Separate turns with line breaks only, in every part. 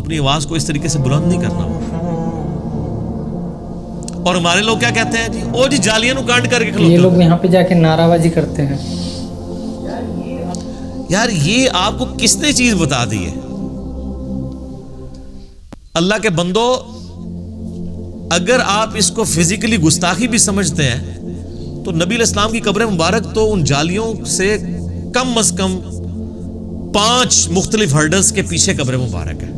اپنی آواز کو اس طریقے سے بلند نہیں کرنا. اور ہمارے لوگ کیا کہتے ہیں جی او جی جالیاں نو کانڈ کر کے کھلوتے.
یہ لوگ یہاں پہ جا کے نعرہ بازی کرتے ہیں.
یار یہ آپ کو کس نے چیز بتا دی ہے؟ اللہ کے بندو، اگر آپ اس کو فزیکلی گستاخی بھی سمجھتے ہیں تو نبی علیہ السلام کی قبر مبارک تو ان جالیوں سے کم از کم 5 مختلف ہرڈلز کے پیچھے قبر مبارک ہے.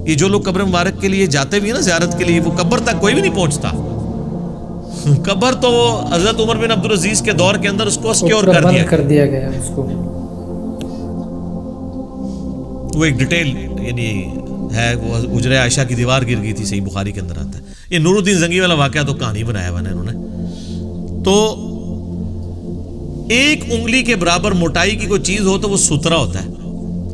یہ جو لوگ قبر مبارک کے لیے جاتے بھی ہیں نا زیارت کے لیے، وہ قبر تک کوئی بھی نہیں پہنچتا. قبر تو حضرت عمر بن عبدالعزیز کے دور کے اندر اس کو سکیور کر دیا گیا اس کو. وہ ایک ڈیٹیل یعنی ہے، وہ حجرہ عائشہ کی دیوار گر گئی تھی، صحیح بخاری کے اندر آتا ہے. یہ نور الدین زنگی والا واقعہ تو کہانی بنایا ہوا ہے انہوں نے. تو ایک انگلی کے برابر موٹائی کی کوئی چیز ہو تو وہ سترا ہوتا ہے.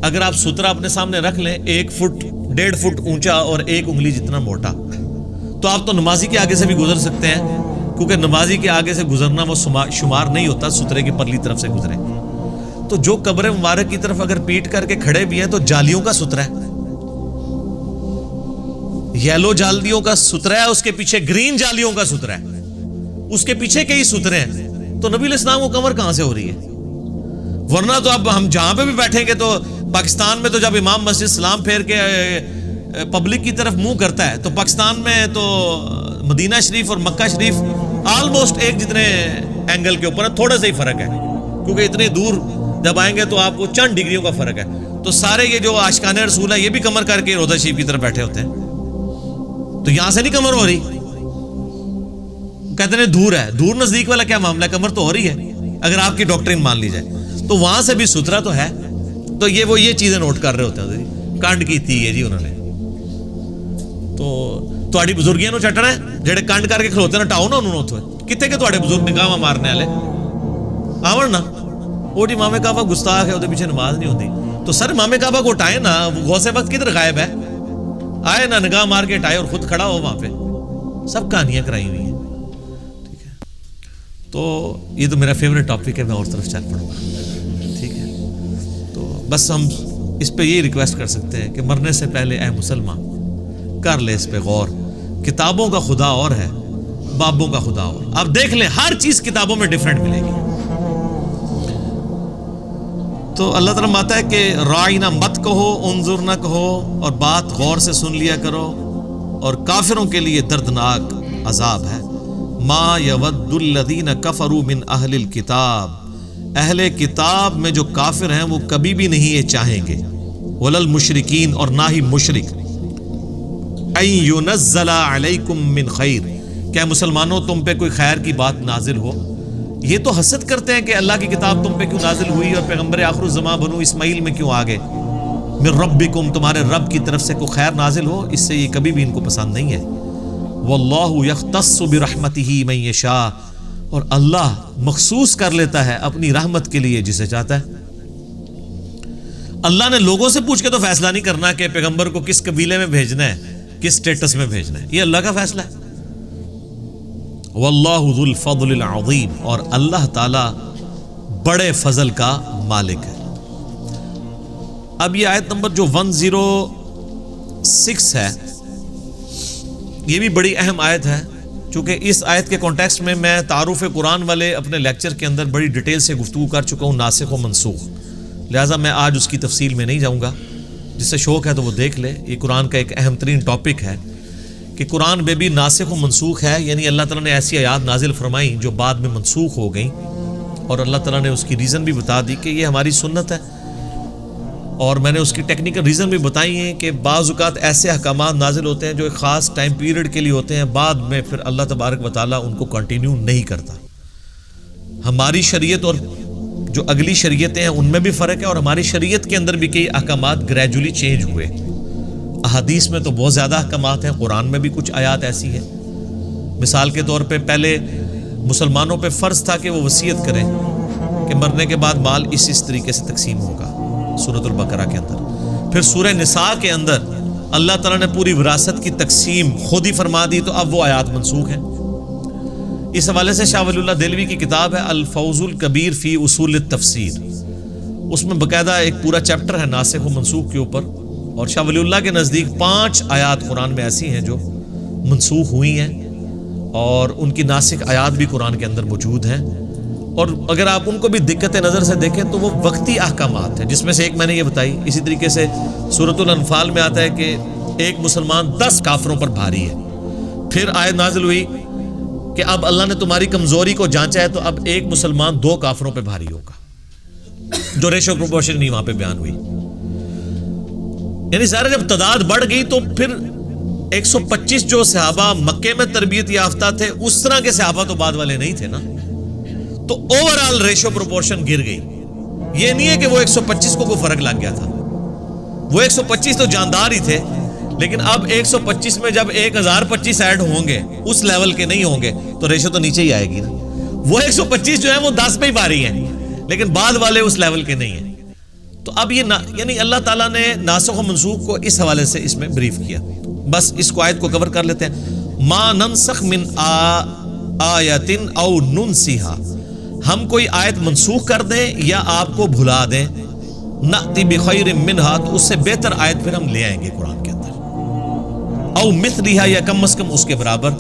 اگر آپ سترا اپنے سامنے رکھ لیں 1 فٹ 1.5 فٹ اونچا اور 1 انگلی جتنا موٹا، تو آپ تو نمازی کے آگے سے بھی گزر سکتے ہیں، کیونکہ نمازی کے آگے سے گزرنا وہ شمار نہیں ہوتا سترے کی پرلی طرف سے گزرے. تو جو قبر مبارک کی طرف اگر پیٹ کر کے کھڑے بھی ہیں تو جالیوں کا سترا ہے، یلو جالیوں کا سترا ہے، اس کے پیچھے گرین جالیوں کا سترا ہے، اس کے پیچھے کئی سترے ہیں. تو نبی علیہ السلام کو کمر کہاں سے ہو رہی ہے؟ ورنہ تو اب ہم جہاں پہ بھی بیٹھیں گے تو پاکستان میں تو جب امام مسجد سلام پھیر کے پبلک کی طرف منہ کرتا ہے، تو پاکستان میں تو مدینہ شریف اور مکہ شریف آلموسٹ ایک جتنے اینگل کے اوپر ہے، تھوڑا سا ہی فرق ہے، کیونکہ اتنے دور جب آئیں گے تو آپ کو چند ڈگریوں کا فرق ہے. تو سارے یہ جو عاشقان رسول ہے یہ بھی کمر کر کے روضہ شریف کی طرف بیٹھے ہوتے ہیں. تو یہاں سے نہیں کمر ہو رہی، کہتے ہیں دور ہے. دور نزدیک والا کیا معاملہ ہے؟ کمر تو ہو رہی ہے اگر آپ کی ڈاکٹرین مان لی جائے. تو وہاں سے بھی سترا تو ہے. تو یہ چیزیں نوٹ کر رہے ہوتے ہیں. کانڈ کی تھی ہے جی انہوں نے. تو تھوڑی بزرگیاں نو چٹنا ہے جڑے کانڈ کر کے کھلوتے نا ٹاؤ نا انہوں نے کتنے کے تھوڑے بزرگ نگاہ مارنے والے آون نا. وہ جی مامے کعبہ گستاخ ہے، وہ پیچھے نماز نہیں ہوتی. تو سر مامے کعبہ کو اٹھائے نا، وہ غوث وقت کدھر غائب ہے؟ آئے نا نگاہ مار کے اٹھائے اور خود کھڑا ہو وہاں پہ. سب کہانیاں کرائی ہوئی ہیں. ٹھیک ہے، تو یہ تو میرا فیوریٹ ٹاپک ہے، میں اور طرف چل پڑوں گا. ٹھیک ہے، تو بس ہم اس پہ یہی ریکویسٹ کر سکتے ہیں کہ مرنے سے پہلے اے مسلمان کر لے اس پہ غور. کتابوں کا خدا اور ہے، بابوں کا خدا اور. آپ دیکھ لیں ہر چیز کتابوں میں ڈیفرنٹ ملے گی. تو اللہ تعالیٰ ماتا ہے کہ رائنا مت کہو، انظر نہ کہو، اور بات غور سے سن لیا کرو. اور کافروں کے لیے دردناک عذاب ہے. ما یود الذین کفروا من اہل الکتاب، اہل کتاب میں جو کافر ہیں وہ کبھی بھی نہیں یہ چاہیں گے، ولا المشرکین، اور نہ ہی مشرک، ان ینزل علیکم من خیر، کیا مسلمانوں تم پہ کوئی خیر کی بات نازل ہو. یہ تو حسد کرتے ہیں کہ اللہ کی کتاب تم پہ کیوں نازل ہوئی اور پیغمبر آخر الزمان بنو اسماعیل میں کیوں آگے. من ربکم، تمہارے رب کی طرف سے کوئی خیر نازل ہو، اس سے یہ کبھی بھی ان کو پسند نہیں ہے. واللہ یختص برحمتہ من یشاء، اور اللہ مخصوص کر لیتا ہے اپنی رحمت کے لیے جسے چاہتا ہے. اللہ نے لوگوں سے پوچھ کے تو فیصلہ نہیں کرنا کہ پیغمبر کو کس قبیلے میں بھیجنا ہے، کس سٹیٹس میں بھیجنا ہے. یہ اللہ کا فیصلہ ہے. واللہ ذو الفضل العظیم، اور اللہ تعالی بڑے فضل کا مالک ہے. اب یہ آیت نمبر جو 106 ہے، یہ بھی بڑی اہم آیت ہے، چونکہ اس آیت کے کانٹیکسٹ میں میں تعارف قرآن والے اپنے لیکچر کے اندر بڑی ڈیٹیل سے گفتگو کر چکا ہوں، ناسخ و منسوخ. لہٰذا میں آج اس کی تفصیل میں نہیں جاؤں گا. جسے شوق ہے تو وہ دیکھ لے. یہ قرآن کا ایک اہم ترین ٹاپک ہے کہ قرآن میں بھی ناسخ و منسوخ ہے، یعنی اللہ تعالیٰ نے ایسی آیات نازل فرمائیں جو بعد میں منسوخ ہو گئیں، اور اللہ تعالیٰ نے اس کی ریزن بھی بتا دی کہ یہ ہماری سنت ہے. اور میں نے اس کی ٹیکنیکل ریزن بھی بتائی ہیں کہ بعض اوقات ایسے احکامات نازل ہوتے ہیں جو ایک خاص ٹائم پیریڈ کے لیے ہوتے ہیں، بعد میں پھر اللہ تبارک و تعالیٰ ان کو کنٹینیو نہیں کرتا. ہماری شریعت اور جو اگلی شریعتیں ہیں ان میں بھی فرق ہے، اور ہماری شریعت کے اندر بھی کئی احکامات گریجولی چینج ہوئے. احادیث میں تو بہت زیادہ احکامات ہیں، قرآن میں بھی کچھ آیات ایسی ہیں. مثال کے طور پہ پہلے مسلمانوں پہ فرض تھا کہ وہ وصیت کریں کہ مرنے کے بعد مال اس طریقے سے تقسیم ہوگا، سورۃ البقرہ کے اندر. پھر سورہ نساء کے اندر اللہ تعالیٰ نے پوری وراثت کی تقسیم خود ہی فرما دی، تو اب وہ آیات منسوخ ہیں. اس حوالے سے شاہ ولی اللہ دہلوی کی کتاب ہے الفوز الکبیر فی اصول التفسیر، اس میں باقاعدہ ایک پورا چیپٹر ہے ناسخ و منسوخ کے اوپر. اور شاہ ولی اللہ کے نزدیک 5 آیات قرآن میں ایسی ہیں جو منسوخ ہوئی ہیں اور ان کی ناسخ آیات بھی قرآن کے اندر موجود ہیں، اور اگر آپ ان کو بھی دقت نظر سے دیکھیں تو وہ وقتی احکامات ہیں، جس میں سے ایک میں نے یہ بتائی۔ اسی طریقے سے سورۃ الانفال میں آتا ہے کہ ایک مسلمان 10 کافروں پر بھاری ہے۔ پھر آیت نازل ہوئی کہ اب اللہ نے تمہاری کمزوری کو جانچا ہے تو اب ایک مسلمان 2 کافروں پہ بھاری ہوگا، جو ریشو پروپورشن نہیں وہاں پہ بیان ہوئی۔ یعنی ظاہر جب تعداد بڑھ گئی تو پھر 125 جو صحابہ مکے میں تربیت یافتہ تھے اس طرح کے صحابہ تو بعد والے نہیں تھے نا، تو اوورآل ریشو پروپورشن گر گئی۔ یہ نہیں ہے کہ وہ 125 کو کوئی فرق لگ گیا تھا، وہ 125 تو جاندار ہی تھے، لیکن اب 125 میں جب 1025 ایڈ ہوں گے اس لیول کے نہیں ہوں گے تو ریشو تو نیچے ہی آئے گی نا۔ وہ 125 جو ہیں وہ 10 پہ ہی بھاری ہیں، لیکن بعد والے اس لیول کے نہیں ہیں۔ تو اب یہ یعنی اللہ تعالیٰ نے ناسخ و منسوخ کو اس حوالے سے اس میں بریف کیا۔ بس اس کو آیت کو کور کر لیتے ہیں۔ ما ننسخ من آیت او ننسیہا، ہم کوئی آیت منسوخ کر دیں یا آپ کو بھلا دیں، نأتی بخیر منہا، تو اس سے بہتر آیت پھر ہم لے آئیں گے قرآن کے اندر، او مثلہا، یا کم از کم اس کے برابر۔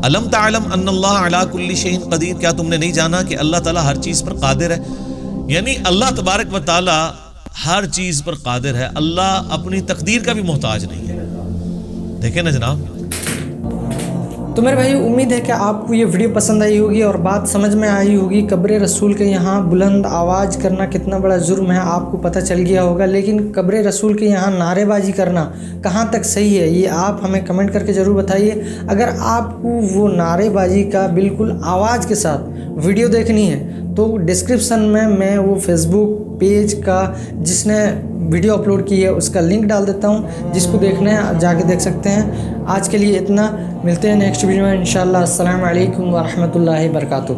الم تعلم ان اللہ علی کل شیء قدیر، کیا تم نے نہیں جانا کہ اللہ تعالیٰ ہر چیز پر قادر ہے؟ یعنی اللہ تبارک و تعالیٰ ہر چیز پر قادر ہے، اللہ اپنی تقدیر کا بھی محتاج نہیں ہے۔ دیکھیں نا جناب۔
تو میرے بھائی امید ہے کہ آپ کو یہ ویڈیو پسند آئی ہوگی اور بات سمجھ میں آئی ہوگی۔ قبر رسول کے یہاں بلند آواز کرنا کتنا بڑا جرم ہے آپ کو پتہ چل گیا ہوگا، لیکن قبر رسول کے یہاں نعرے بازی کرنا کہاں تک صحیح ہے یہ آپ ہمیں کمنٹ کر کے ضرور بتائیے۔ اگر آپ کو وہ نعرے بازی کا بالکل آواز کے ساتھ ویڈیو دیکھنی ہے تو ڈسکرپشن میں وہ فیس بک پیج کا جس نے ویڈیو اپلوڈ کی ہے اس کا لنک ڈال دیتا ہوں، جس کو دیکھنا ہے جا کے دیکھ سکتے ہیں۔ آج کے لیے اتنا، ملتے ہیں نیکسٹ ویڈیو میں انشاءاللہ۔ السلام علیکم ورحمۃ اللہ وبرکاتہ۔